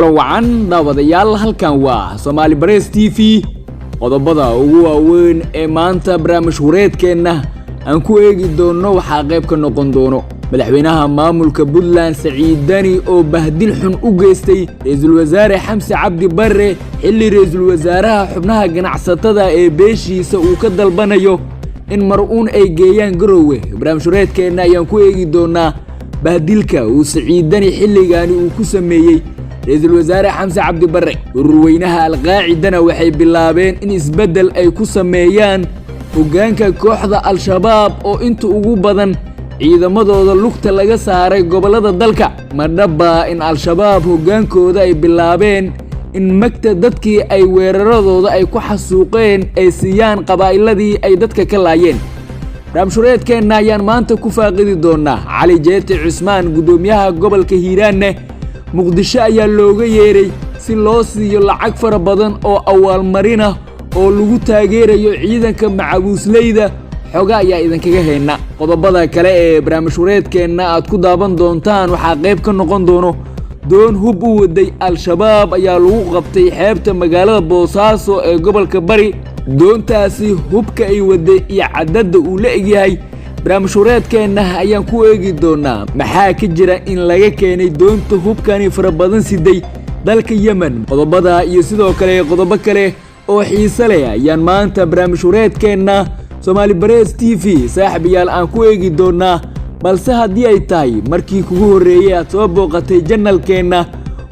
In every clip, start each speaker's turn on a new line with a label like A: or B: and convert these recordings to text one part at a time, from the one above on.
A: kulan wacan daawadayaal halkan waa Somali Press TV qodobada ugu waaweyn ee maanta barnaamij wareedkeena aan ku eegi doono waxa qayb ka noqon doono madaxweynaha maamulka Puntland Saciid Dani oo bahdil xun u geystay ra'iisul wasaare Xamse Cabdi Barre xilli ra'iisul wasaaraha xubnaha ganacsatada ee beeshiisa uu ka dalbanayo in mar'uun ay geeyaan Garowe barnaamij wareedkeena ayaan ku eegi doonaa bahdilka uu Saciid Dani xilligaani uu ku sameeyay ra'iisul wasaare Xamse Cabdi Barre ururweynaha Al-Qaacidana waxay bilaabeen in isbedel ay ku sameeyaan hoggaanka kooxda Al-Shabaab oo inta ugu badan ciidamadooda lugta laga saaray gobolada dalka madaba in Al-Shabaab hoggaankooda ay bilaabeen in magta dadkii ay weeraradooda ay ku xasuuqeen ay siiyaan qabaa'iladii ay dadka ka laayeen barnaamijkeena ayaan maanta ku faaqidi doonaa Cali Jeete Cusmaan gudoomiyaha gobolka Hiiraan Muqdisho ayaa looga yeeray si loo siiyo lacag fara badan oo awaal marina oo lagu taageerayo ciidanka macabuusleyda xoga ayaa idinkaga heena qodobada kale ee barnaamij wareedkeena aad ku daaban doontaan waxa qayb ka noqon doono doon hub u waday Al-Shabaab ayaa lagu qabtay xeebta magaalada Boosaaso ee gobolka Bari doontaasi hubka ay waday iyo cadada uu la egyahay barnaamij wareedkeena ayaan ku eegi doonaa maxaa ka jira in laga keenay doonta hubkani fara badan siday dalka Yemen qodobada iyo sidoo kale qodobo kale oo xiiso leh ayaan maanta barnaamij wareedkeena Somali Press TV saaxiibayaal aan ku eegi doonaa balse haddii ay tahay markii kugu horeeyay aad soo booqatay channelkeena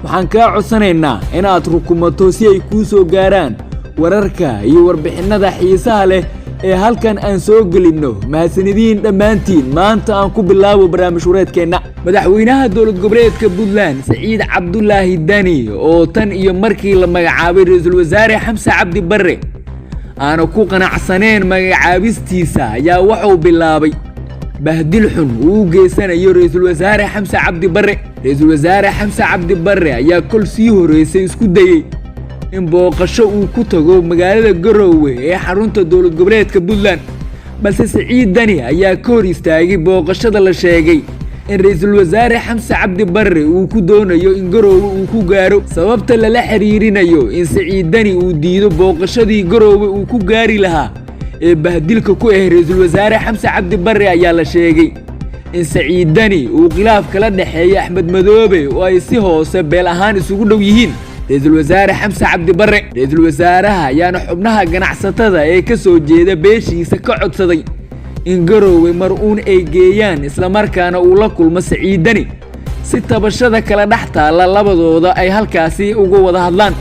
A: waxaan kaa codsanaynaa inaad rukumato si ay kuu soo gaaraan wararka iyo warbixinada xiisaha leh ee halkan aan soo gelino mahadsanidin dhammaantiin maanta aan ku bilaabo barnaamij wareedkeena madaxweynaha dowlad goboleedka Puntland Saciid Cabdullaahi Dani oo tan iyo markii la magacaabay ra'iisul wasaare Xamse Cabdi Barre aana ku qanacsaneen magacaabistiisa ayaa wuxuu bilaabay bahdil xun uu geysanayo ra'iisul wasaare Xamse Cabdi Barre ra'iisul wasaare Xamse Cabdi Barre ayaa kol sii horeysay isku dayay in booqasho uu ku tago magaalada Garowe ee xarunta dowlad goboleedka Puntland balse Saciid Dani ayaa ka hor istaagay booqashada la sheegay in ra'iisul wasaare Xamse Cabdi Barre uu ku doonayo in Garowe uu ku gaaro sababta la xiriirinayo in Saciid Dani uu diido booqashadii Garowe uu ku gaari lahaa ee bahdilka ku ah ra'iisul wasaare Xamse Cabdi Barre ayaa la sheegay in Saciid Dani uu khilaaf kala dhaxeeyo Axmed Madoobe oo ay si hoose beel ahaan isugu dhow yihiin ra'iisul wasaare Xamse Cabdi Barre ra'iisul wasaaraha ayaana xubnaha ganacsatada ee ka soo jeeda beeshiisa ka codsaday in Garowe mar'uun ay geeyaan isla markaana uu la kulmo Saciid Dani si tabashada kala dhaxtaala labadooda ay halkaasi uga wada hadlaan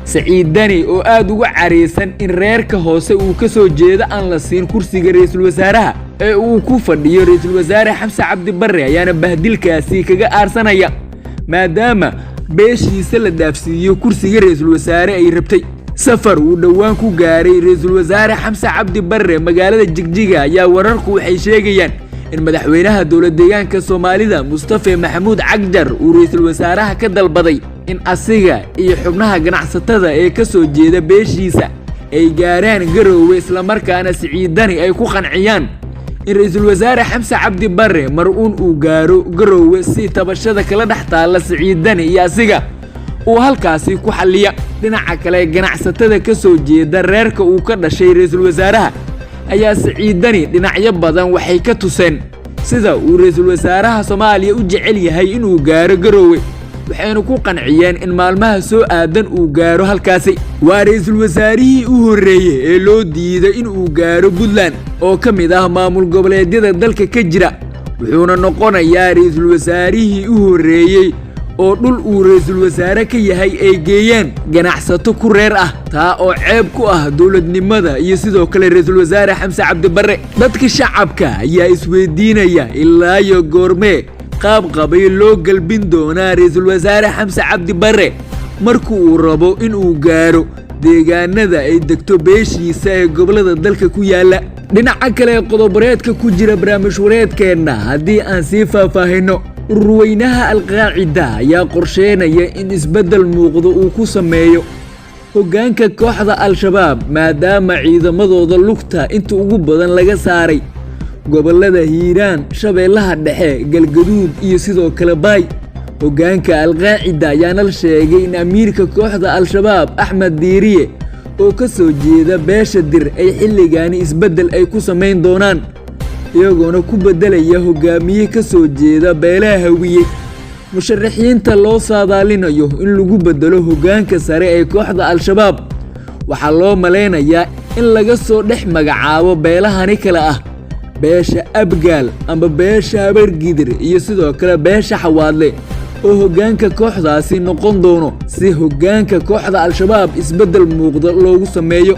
A: Saciid Dani oo aad uga careysan in reerka hoose uu ka soo jeeda aan la siin kursiga ra'iisul wasaaraha ee uu ku fadhiyo ra'iisul wasaare Xamse Cabdi Barre ayaana bahdilkaasi kaga aarsanaya maadaama beeshiisa la dhaafsiiyo kursiga ra'iisul wasaare ay rabtay safar uu dhawaan ku gaaray ra'iisul wasaare Xamse Cabdi Barre magaalada Jigjiga ayaa wararku waxay sheegayaan in madaxweynaha dowlad deegaanka Soomaalida Mustafa Maxamuud Cagjar uu ra'iisul wasaaraha ka dalbaday in asiga iyo xubnaha ganacsatada ee ka soo jeeda beeshiisa ay gaaraan Garowe isla markaana Saciid Dani ay ku qanciyaan in ra'iisul wasaare Xamse Cabdi Barre mar'uun uu gaaro Garowe si tabashada kala dhaxtaala Saciid Dani iyo asiga uu halkaasi ku xalliya dhinaca kale ganacsatada ka soo jeeda reerka uu ka dhashay ra'iisul wasaaraha ayaa Saciid Dani dhinacyo badan waxay ka tuseen sida uu ra'iisul wasaaraha Soomaaliya u jecel yahay inuu gaaro Garowe waxayna ku qanciyeen in maalmaha soo aadan uu gaaro halkaasi waa ra'iisul wasaarihii u horeeyay ee loo diiday in uu gaaro Puntland oo ka mid ah maamul goboleedyada dalka ka jira wuxuuna noqonayaa ra'iisul wasaarihii u horeeyay oo dhul uu ra'iisul wasaare ka yahay ay geeyeen ganacsato ku reer ah taa oo ceeb ku ah dowladnimada iyo sidoo kale ra'iisul wasaare Xamse Cabdi Barre dadka shacabka ayaa isweydiinaya ilaa iyo goormee qaab qabay loo galbin doonaa ra'iisul wasaare Xamse Cabdi Barre markuu uu rabo in uu gaaro deegaanada ay degto beeshiisa ee gobolada dalka ku yaala dhinaca kale qodobareedka ku jira barnaamij wareedkeena haddii aan sii faahfaahino ururweynaha Al-Qaacida ayaa qorsheynaya in isbedel muuqdo uu ku sameeyo hoggaanka kooxda Al-Shabaab maadaama ciidamadooda lugta inta ugu badan laga saaray gobolada Hiiraan Shabeellaha Dhexe Galgaduud iyo sidoo kale Baay hoggaanka alqaacida ayaana la sheegay in amiirka kooxda al-shabaab axmed diiriye oo ka soo jeeda beesha dir ay xilligaani isbeddel ay ku samayn doonaan iyagoona ku beddelaya hoggaamiye ka soo jeeda beelaha hawiye musharaxiinta loo saadaalinayo in lagu beddelo hoggaanka sare ee kooxda al-shabaab waxaa loo malaynayaa in laga soo dhex magacaabo beelahani kale ah beesha abgaal amba beesha habargidir iyo sidoo kale beesha xawaadle oo hoggaanka kooxdaasi noqon doono si hoggaanka kooxda al-shabaab isbeddel muuqda loogu sameeyo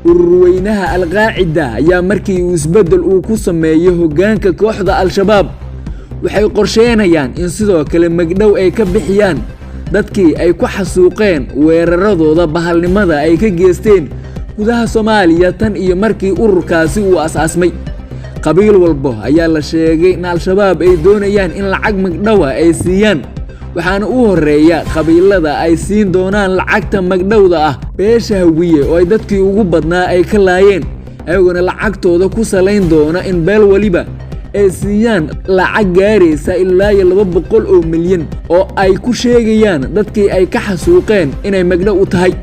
A: ururweynaha alqaacida ayaa markii uu isbeddel uu ku sameeyo hoggaanka kooxda al-shabaab waxay qorsheynayaan in sidoo kale magdhow ay ka bixiyaan dadkii ay ku xasuuqeen weeraradooda bahalnimada ay ka geysteen gudaha Soomaaliya tan iyo markii ururkaasi uu asaasmay qabiil walba ayaa la sheegay in al-shabaab ay doonayaan in lacag magdhowa ay siiyaan waxaana u horeeya qabiilada ay siin doonaan lacagta magdhowda ah beesha hawiye oo ay dadkii ugu badnaa ay ka laayeen ayaguna lacagtooda ku salayn doona in beel waliba ay siiyaan lacag gaaraysa ilaa 200 oo milyan oo ay ku sheegayaan dadkii ay ka xasuuqeen inay magdhow u tahay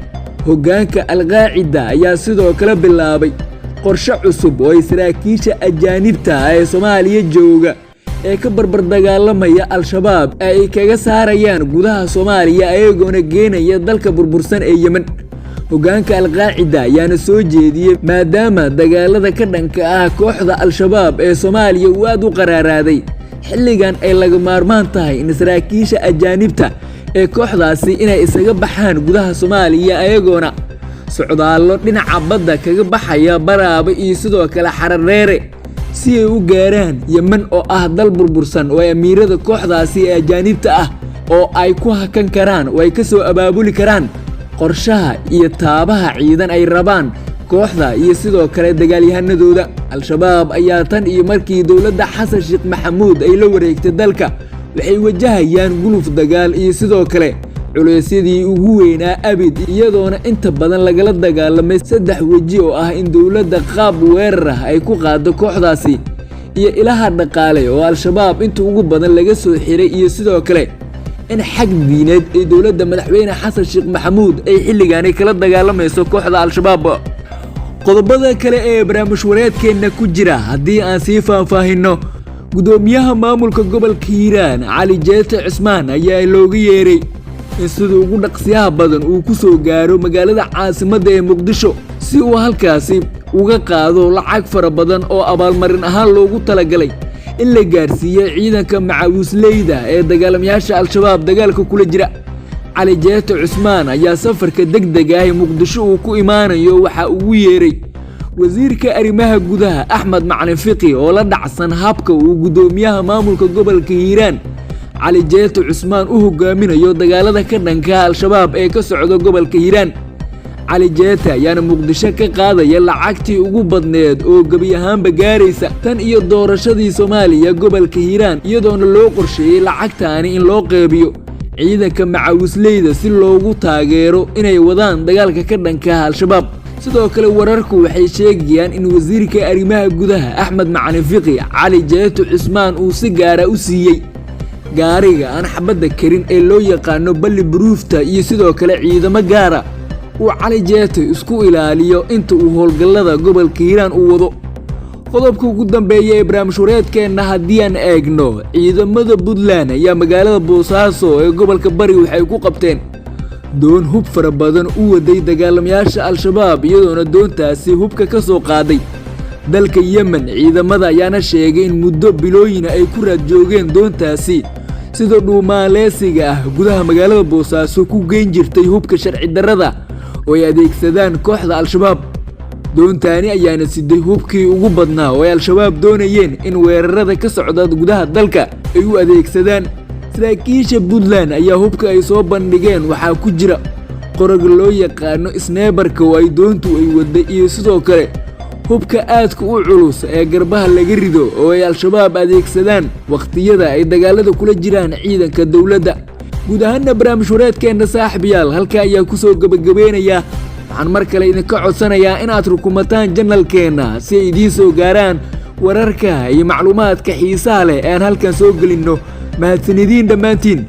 A: hoggaanka alqaacida ayaa sidoo kale bilaabay qorshe cusub oo saraakiisha ajaanibta ee Soomaaliya jooga ee ka barbar dagaalamaya al-shabaab ay kaga saarayaan gudaha Soomaaliya ayagoona geenaya dalka burbursan ee Yemen hoggaanka alqaacida ayaana soo jeediyay maadaama dagaalada ka dhanka ah kooxda al-shabaab ee Soomaaliya uu aad u qaraaraaday xilligan ay laga maarmaan tahay in saraakiisha ajaanibta ee kooxdaasi inay isaga baxaan gudaha Soomaaliya ayagoona socdaallo dhinaca badda kaga baxaya Baraaba iyo sidoo kale Xarareere si ay u gaaraan Yemen oo ah dal burbursan oo amiirada kooxdaasi ee ajaanibta ah oo ay ku hakan karaan oo ay ka soo abaabuli karaan qorshaha iyo taabaha ciidan ay rabaan kooxda iyo sidoo kale dagaalyahanadooda al-shabaab ayaa tan iyo markii dawladda Xasan Sheekh Maxamuud ay la wareegtay dalka waxay wajahayaan guluf dagaal iyo sidoo kale culeysyadii ugu weynaa abid iyadoona inta badan lagala dagaalamay 3 waji oo ah in dawladda qaab weerar ah ay ku qaado kooxdaasi iyo ilaha dhaqaale oo al-shabaab inta ugu badan laga soo xiray iyo sidoo kale in xaq diineed ee dawladda madaxweyne Xasan Sheekh Maxamuud ay xilligan kala dagaalamayso kooxda al-shabaab qodobada kale ee barnaamij wareedkeena ku jira haddii aan sii faahfaahino gudoomiyaha maamulka gobolka Hiiraan Cali Jeete Cismaan ayaa looga yeeray in sidoo ugu dhaqsiyaha badan uu ku soo gaaro magaalada caasimadda ee Muqdisho si uu halkaasi uga qaado lacag fara badan oo abaalmarin ahaan loogu talagalay in la gaarsiiyo ciidanka macawisleyda ee dagaalamayaasha al-shabaab dagaalka kula jira Cali Jeete Cismaan ayaa safarka degdega ah ee Muqdisho uu ku imaanayo waxa uu yeeray wasiirka arrimaha gudaha Axmed Macalin Fiqi oo la dhacsan habka uu gudoomiyaha maamulka gobolka Hiiraan Cali Jeete Cismaan u hogaaminayo dagaalada ka dhanka al-shabaab ee ka socda gobolka Hiiraan Cali Jeete ayaana Muqdisho ka qaadaya lacagtii ugu badneed oo gabi ahaanba gaaraysa tan iyo doorashadii Soomaaliya gobolka Hiiraan iyadoona loo qorsheeyay lacagtaani in loo qeybiyo ciidanka macawisleyda si loogu taageero inay wadaan dagaalka ka dhanka al-shabaab sidoo kale wararku waxay sheegayaan in wasiirka arrimaha gudaha Axmed Macalin Fiqi Cali Jeete Cismaan uu si gaara u siiyay gaariga aan xabadda karin ee loo yaqaano balli buruufta iyo sidoo kale ciidamo gaara uu Cali Jeete isku ilaaliyo inta uu howlgallada gobolka Hiiraan uu wado qodobka ugu dambeeya ee barnaamij wareedkeena haddii aan eegno ciidamada Puntland ayaa magaalada Boosaaso ee gobolka Bari waxay ku qabteen doon hub fara badan u waday dagaalamayaasha al-shabaab iyadoona doontaasi hubka ka soo qaaday dalka Yemen ciidamada ayaana sheegay in muddo bilooyin ay ku raad joogeen doontaasi sida dhuumaaleysiga ah gudaha magaalada Boosaaso ku geyn jirtay hubka sharci darrada oo ay adeegsadaan kooxda al-shabaab doontaani ayaana siday hubkii ugu badnaa oo ay al-shabaab doonayeen in weerarada ka socda gudaha dalka ay u adeegsadaan saraakiisha Puntland ayaa hubka ay soo bandhigeen waxaa ku jira qorag loo yaqaano sniperka oo ay doontu ay waday iyo sidoo kale hubka aadka u culus ee garbaha laga rido oo ay al-shabaab adeegsadaan waqtiyada ay dagaalada kula jiraan ciidanka dawladda guud ahaan barnaamij wareedkeena saaxiibayaal halka ayaa ku soo gabagabeynaya waxaan mar kale idinka codsanayaa inaad rukumataan channelkeena si ay idiin soo gaaraan wararka iyo macluumaadka xiisaha leh ee aan halkan soo gelinno mahadsanidin dhammaantiin